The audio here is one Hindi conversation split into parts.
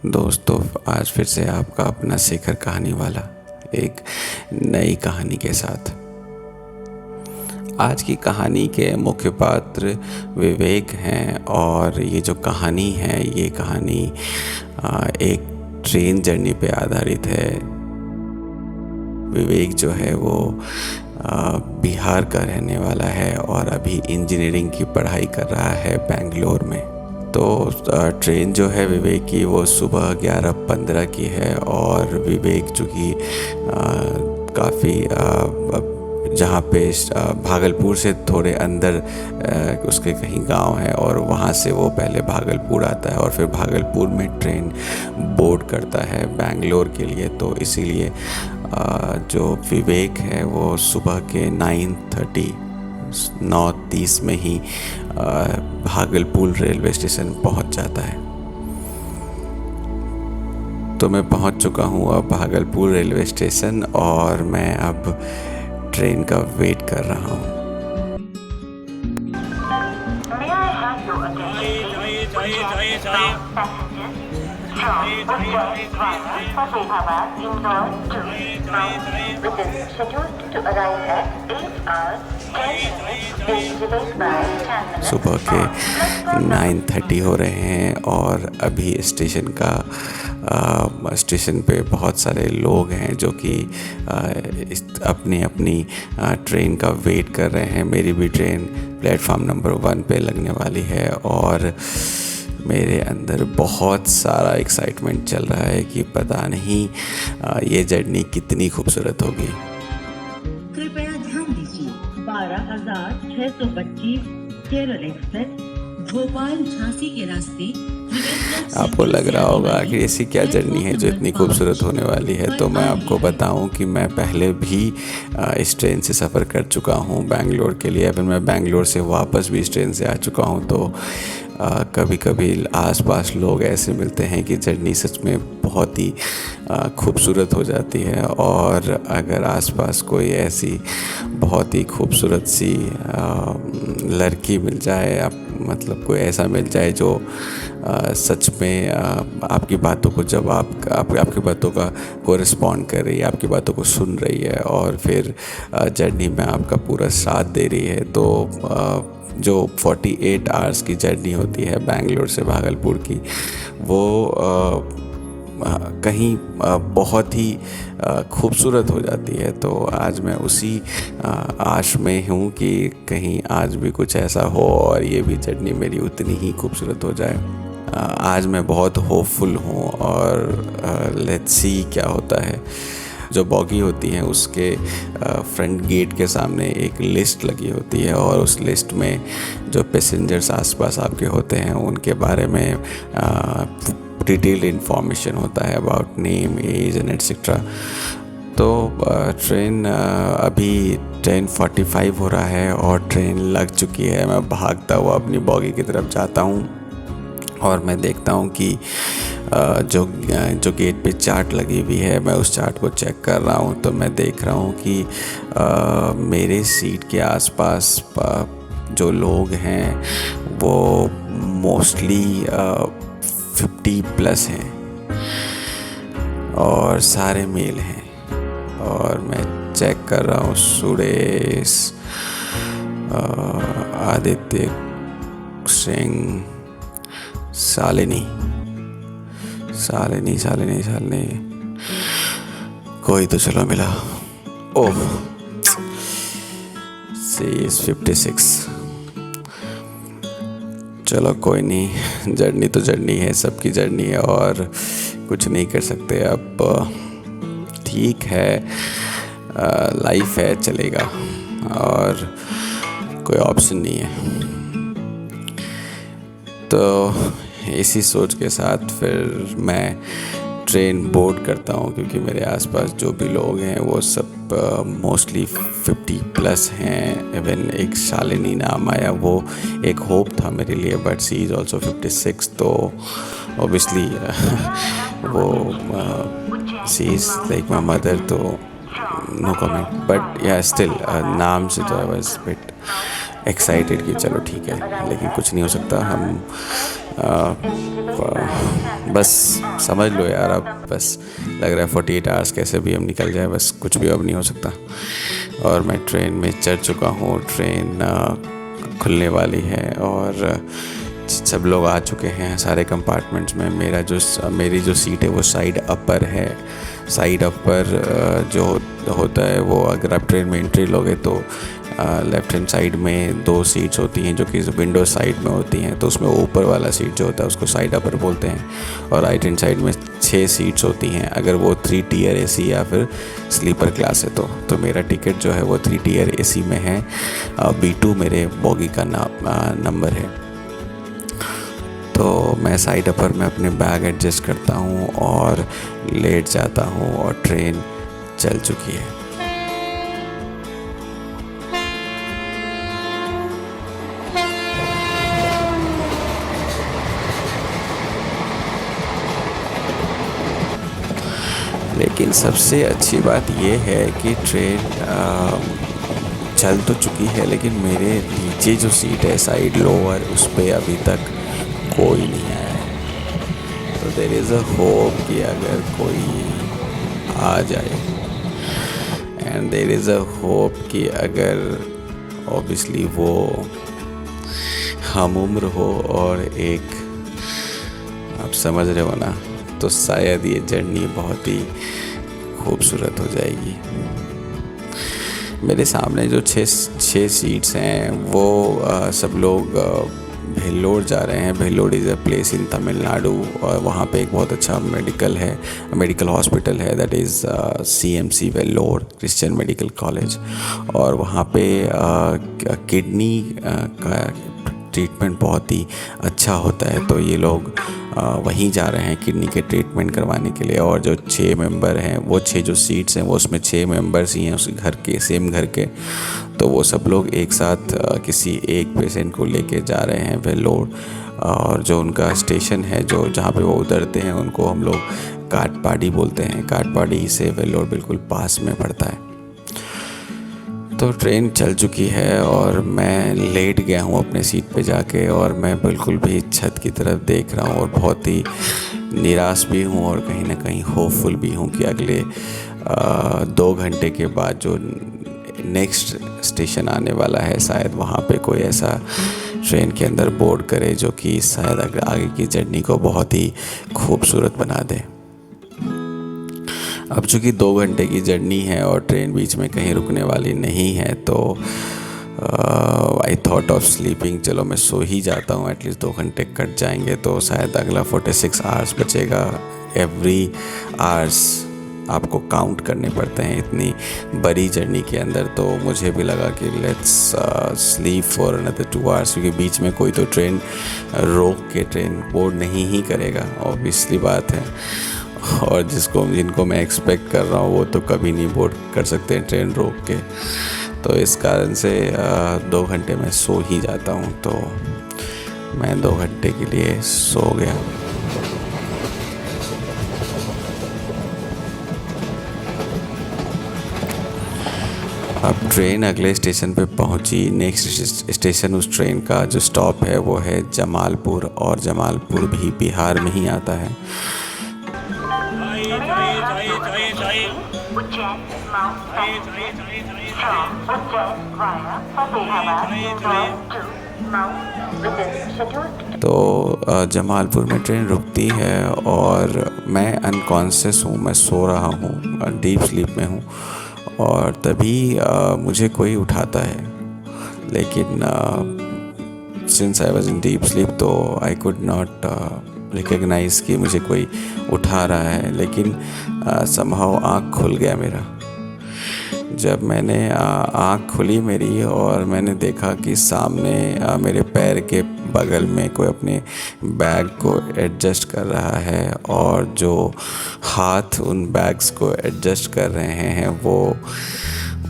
दोस्तों, आज फिर से आपका अपना शेखर कहानी वाला एक नई कहानी के साथ। आज की कहानी के मुख्य पात्र विवेक हैं और ये जो कहानी है ये कहानी एक ट्रेन जर्नी पे आधारित है। विवेक जो है वो बिहार का रहने वाला है और अभी इंजीनियरिंग की पढ़ाई कर रहा है बेंगलोर में। तो ट्रेन जो है विवेक की वो सुबह 11:15 की है और विवेक चूँकि काफ़ी जहाँ पे भागलपुर से थोड़े अंदर उसके कहीं गांव है और वहाँ से वो पहले भागलपुर आता है और फिर भागलपुर में ट्रेन बोर्ड करता है बेंगलोर के लिए। तो इसीलिए जो विवेक है वो सुबह के 9:30 में ही भागलपुर रेलवे स्टेशन पहुंच जाता है। तो मैं पहुंच चुका हूं अब भागलपुर रेलवे स्टेशन और मैं अब ट्रेन का वेट कर रहा हूं। सुबह के 9:30 हो रहे हैं और अभी स्टेशन पे बहुत सारे लोग हैं जो कि अपनी अपनी ट्रेन का वेट कर रहे हैं। मेरी भी ट्रेन प्लेटफॉर्म नंबर 1 पे लगने वाली है और मेरे अंदर बहुत सारा एक्साइटमेंट चल रहा है कि पता नहीं ये जर्नी कितनी खूबसूरत होगी। कृपया ध्यान दीजिए 12,625 केरल एक्सप्रेस भोपाल झांसी के रास्ते। आपको लग रहा होगा कि ऐसी क्या जर्नी है जो इतनी खूबसूरत होने वाली है। तो मैं आपको बताऊं कि मैं पहले भी इस ट्रेन से सफ़र कर चुका हूं बेंगलोर के लिए। अभी मैं बेंगलोर से वापस भी इस ट्रेन से आ चुका हूं। तो कभी कभी आसपास लोग ऐसे मिलते हैं कि जर्नी सच में बहुत ही खूबसूरत हो जाती है। और अगर आसपास कोई ऐसी बहुत ही खूबसूरत सी लड़की मिल जाए, मतलब कोई ऐसा मिल जाए जो सच में आपकी बातों को जब आपकी बातों को रिस्पॉन्ड कर रही है, आपकी बातों को सुन रही है और फिर जर्नी में आपका पूरा साथ दे रही है, तो जो 48 आवर्स की जर्नी होती है बेंगलोर से भागलपुर की, वो कहीं बहुत ही खूबसूरत हो जाती है। तो आज मैं उसी आश में हूँ कि कहीं आज भी कुछ ऐसा हो और ये भी जर्नी मेरी उतनी ही खूबसूरत हो जाए। आज मैं बहुत होपफुल हूँ और लेट्स सी क्या होता है। जो बॉगी होती हैं उसके फ्रंट गेट के सामने एक लिस्ट लगी होती है और उस लिस्ट में जो पैसेंजर्स आसपास आपके होते हैं उनके बारे में डिटेल्ड इन्फॉर्मेशन होता है about name, age and etcetera. तो ट्रेन अभी 10:45 हो रहा है और ट्रेन लग चुकी है। मैं भागता हुआ अपनी बॉगी की तरफ जाता हूँ और मैं देखता हूँ कि जो गेट पे चार्ट लगी हुई है, मैं उस चार्ट को चेक कर रहा हूँ। तो मैं देख रहा हूँ कि मेरे सीट के आसपास जो लोग हैं वो मोस्टली 50+ हैं और सारे मेल हैं। और मैं चेक कर रहा हूँ सुरेश, आदित्य सिंह, शालिनी, कोई तो चलो मिला। ओह, सी इज 56। चलो कोई नहीं, जर्नी तो जर्नी है, सबकी जर्नी है और कुछ नहीं कर सकते। अब ठीक है, लाइफ है, चलेगा और कोई ऑप्शन नहीं है। तो इसी सोच के साथ फिर मैं ट्रेन बोर्ड करता हूँ, क्योंकि मेरे आसपास जो भी लोग हैं वो सब मोस्टली 50+ हैं। इवन एक शालिनी नाम आया, वो एक होप था मेरे लिए, बट सी इज़ ऑल्सो 56। तो ऑब्वियसली वो सी इज़ लाइक माई मदर, तो नो कमेंट। बट या स्टिल नाम से तो आई वाज बिट एक्साइटेड कि चलो ठीक है, लेकिन कुछ नहीं हो सकता। हम बस समझ लो यार, अब बस लग रहा है 48 आवर्स कैसे भी हम निकल जाए, बस कुछ भी अब नहीं हो सकता। और मैं ट्रेन में चढ़ चुका हूँ, ट्रेन खुलने वाली है और सब लोग आ चुके हैं सारे कंपार्टमेंट्स में। मेरी जो सीट है वो साइड अपर है। साइड अपर जो होता है वो, अगर आप ट्रेन में एंट्री लोगे तो लेफ़्ट हैंड साइड में 2 सीट्स होती हैं जो कि विंडो साइड में होती हैं, तो उसमें ऊपर वाला सीट जो होता है उसको साइड अपर बोलते हैं। और राइट हैंड साइड में 6 सीट्स होती हैं, अगर वो 3 टियर एसी या फिर स्लीपर क्लास है तो मेरा टिकट जो है वो 3 टियर एसी में है। B2 मेरे बोगी का नंबर है। तो मैं साइड अपर में अपने बैग एडजस्ट करता हूँ और लेट जाता हूँ और ट्रेन चल चुकी है। लेकिन सबसे अच्छी बात ये है कि ट्रेन चल तो चुकी है, लेकिन मेरे नीचे जो सीट है साइड लोअर, उस पर अभी तक कोई नहीं आया है। तो देयर इज़ अ होप कि अगर कोई आ जाए, and there is a hope कि अगर ऑब्वियसली वो हम उम्र हो और एक, आप समझ रहे हो ना, तो शायद ये जर्नी बहुत ही खूबसूरत हो जाएगी। मेरे सामने जो 6 सीट्स हैं वो सब लोग भेल्लोर जा रहे हैं। Vellore is a place in Tamil Nadu, और वहाँ पे एक बहुत अच्छा मेडिकल हॉस्पिटल है, that is CMC Vellore Christian medical college. और वहाँ पे किडनी का ट्रीटमेंट बहुत ही अच्छा होता है, तो ये लोग वहीं जा रहे हैं किडनी के ट्रीटमेंट करवाने के लिए। और जो 6 मेंबर हैं, वो 6 जो सीट्स हैं वो उसमें 6 मेंबर्स ही हैं उस घर के, सेम घर के। तो वो सब लोग एक साथ किसी एक पेशेंट को लेके जा रहे हैं वेल्लोर। और जो उनका स्टेशन है, जो जहाँ पे वो उतरते हैं, उनको हम लोग काटपाड़ी बोलते हैं। काटपाड़ी से वेल्लोर बिल्कुल पास में पड़ता है। तो ट्रेन चल चुकी है और मैं लेट गया हूँ अपने सीट पे जाके, और मैं बिल्कुल भी छत की तरफ देख रहा हूँ और बहुत ही निराश भी हूँ और कहीं ना कहीं होपफुल भी हूँ कि अगले 2 घंटे के बाद जो नेक्स्ट स्टेशन आने वाला है, शायद वहाँ पे कोई ऐसा ट्रेन के अंदर बोर्ड करे जो कि शायद आगे की जर्नी को बहुत ही खूबसूरत बना दे। अब चूँकि 2 घंटे की जर्नी है और ट्रेन बीच में कहीं रुकने वाली नहीं है, तो आई थॉट ऑफ स्लीपिंग, चलो मैं सो ही जाता हूँ, एटलीस्ट 2 घंटे कट जाएंगे तो शायद अगला 46 आवर्स बचेगा। एवरी आवर्स आपको काउंट करने पड़ते हैं इतनी बड़ी जर्नी के अंदर। तो मुझे भी लगा कि let's sleep for another 2 hours, क्योंकि बीच में कोई तो ट्रेन रोक के ट्रेन बोर्ड नहीं ही करेगा, ऑब्वियसली बात है। और जिनको मैं एक्सपेक्ट कर रहा हूँ वो तो कभी नहीं बोर्ड कर सकते हैं ट्रेन रोक के। तो इस कारण से 2 घंटे में सो ही जाता हूँ। तो मैं 2 घंटे के लिए सो गया। अब ट्रेन अगले स्टेशन पे पहुंची। नेक्स्ट स्टेशन उस ट्रेन का जो स्टॉप है वो है जमालपुर, और जमालपुर भी बिहार में ही आता है। तो जमालपुर में ट्रेन रुकती है और मैं अनकॉन्शियस हूँ, मैं सो रहा हूँ, डीप स्लीप में हूँ। और तभी मुझे कोई उठाता है, लेकिन since I was in deep sleep तो आई कुड नॉट रिकग्नाइज़ कि मुझे कोई उठा रहा है। लेकिन समहाउ आँख खुल गया मेरा। जब मैंने आँख खुली मेरी और मैंने देखा कि सामने मेरे पैर के बगल में कोई अपने बैग को एडजस्ट कर रहा है, और जो हाथ उन बैग्स को एडजस्ट कर रहे हैं वो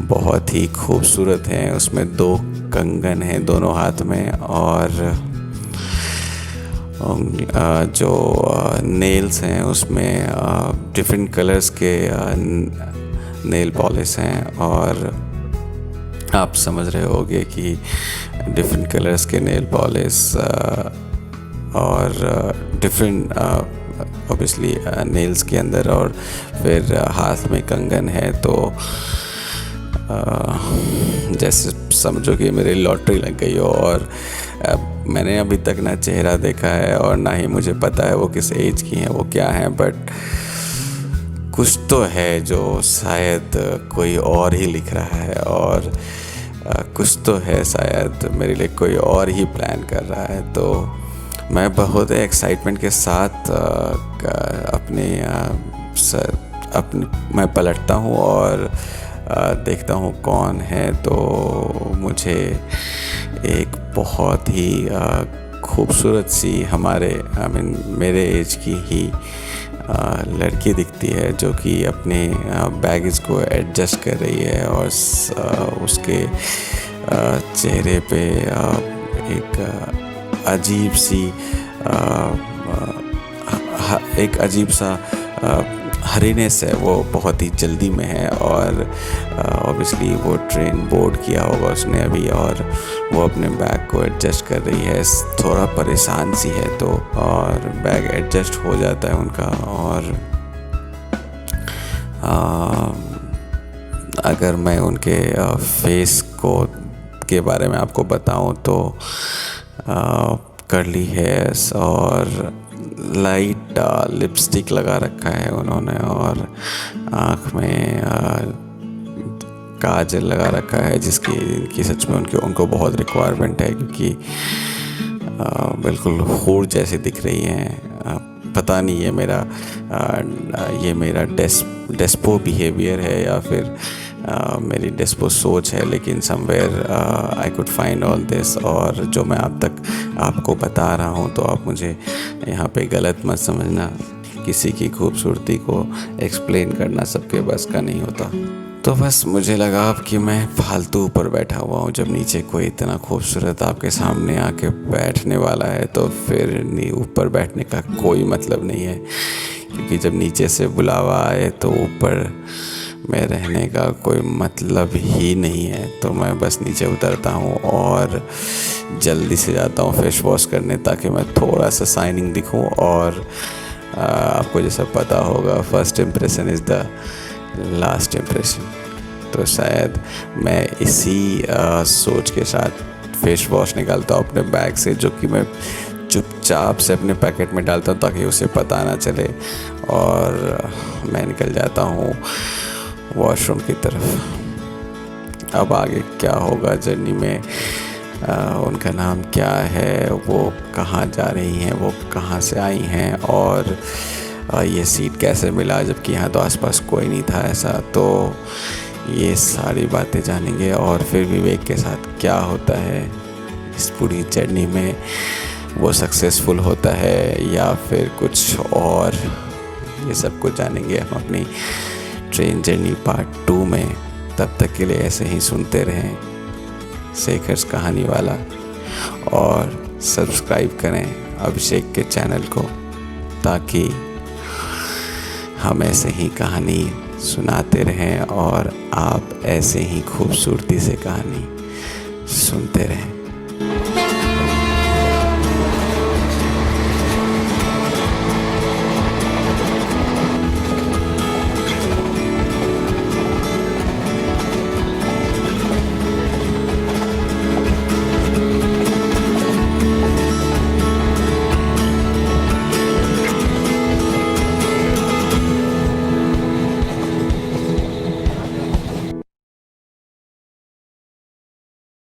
बहुत ही खूबसूरत हैं। उसमें 2 कंगन हैं दोनों हाथ में, और जो नेल्स हैं उसमें डिफरेंट कलर्स के नेल पॉलिश हैं। और आप समझ रहे होगे कि डिफरेंट कलर्स के नेल पॉलिश और डिफरेंट ऑब्वियसली नेल्स के अंदर, और फिर हाथ में कंगन है, तो जैसे समझो कि मेरी लॉटरी लग गई हो। और मैंने अभी तक ना चेहरा देखा है और ना ही मुझे पता है वो किस एज की हैं, वो क्या हैं, बट कुछ तो है जो शायद कोई और ही लिख रहा है, और कुछ तो है शायद मेरे लिए कोई और ही प्लान कर रहा है। तो मैं बहुत एक्साइटमेंट के साथ मैं पलटता हूँ और देखता हूँ कौन है। तो मुझे एक बहुत ही खूबसूरत सी मेरे एज की ही लड़की दिखती है, जो कि अपने बैगेज को एडजस्ट कर रही है, और उसके चेहरे पे एक अजीब सा हरीनेस है, वो बहुत ही जल्दी में है। और ऑब्वियसली वो ट्रेन बोर्ड किया होगा उसने अभी, और वो अपने बैग को एडजस्ट कर रही है, थोड़ा परेशान सी है। तो और बैग एडजस्ट हो जाता है उनका। और अगर मैं उनके फेस के बारे में आपको बताऊं तो कर्ली हेयर्स और लाइट लिपस्टिक लगा रखा है उन्होंने, और आँख में काजल लगा रखा है, जिनकी सच में उनको बहुत रिक्वायरमेंट है, क्योंकि बिल्कुल हूर जैसी दिख रही हैं। पता नहीं ये मेरा डेस्पो बिहेवियर है या फिर मेरी डेस्पो सोच है, लेकिन somewhere I could find all this. और जो मैं आपको बता रहा हूँ, तो आप मुझे यहाँ पे गलत मत समझना। किसी की खूबसूरती को एक्सप्लेन करना सबके बस का नहीं होता। तो बस मुझे लगा कि मैं फालतू ऊपर बैठा हुआ हूँ, जब नीचे कोई इतना खूबसूरत आपके सामने आके बैठने वाला है, तो फिर ऊपर बैठने का कोई मतलब नहीं है, क्योंकि जब नीचे से बुलावा आए तो ऊपर में रहने का कोई मतलब ही नहीं है। तो मैं बस नीचे उतरता हूँ और जल्दी से जाता हूँ फेस वॉश करने, ताकि मैं थोड़ा सा शाइनिंग दिखूँ। और आपको जैसा पता होगा, first impression is the last impression. तो शायद मैं इसी सोच के साथ फेस वॉश निकालता हूँ अपने बैग से, जो कि मैं चुपचाप से अपने पैकेट में डालता हूँ ताकि उसे पता ना चले, और मैं निकल जाता हूँ वॉशरूम की तरफ। अब आगे क्या होगा जर्नी में, उनका नाम क्या है, वो कहाँ जा रही हैं, वो कहाँ से आई हैं, और ये सीट कैसे मिला, जबकि यहाँ तो आसपास कोई नहीं था ऐसा। तो ये सारी बातें जानेंगे, और फिर विवेक के साथ क्या होता है इस पूरी जर्नी में, वो सक्सेसफुल होता है या फिर कुछ और, ये सब कुछ जानेंगे हम अपनी ट्रेन जर्नी पार्ट 2 में। तब तक के लिए ऐसे ही सुनते रहें शेखर्स कहानी वाला, और सब्सक्राइब करें अभिषेक के चैनल को, ताकि हम ऐसे ही कहानी सुनाते रहें और आप ऐसे ही खूबसूरती से कहानी सुनते रहें।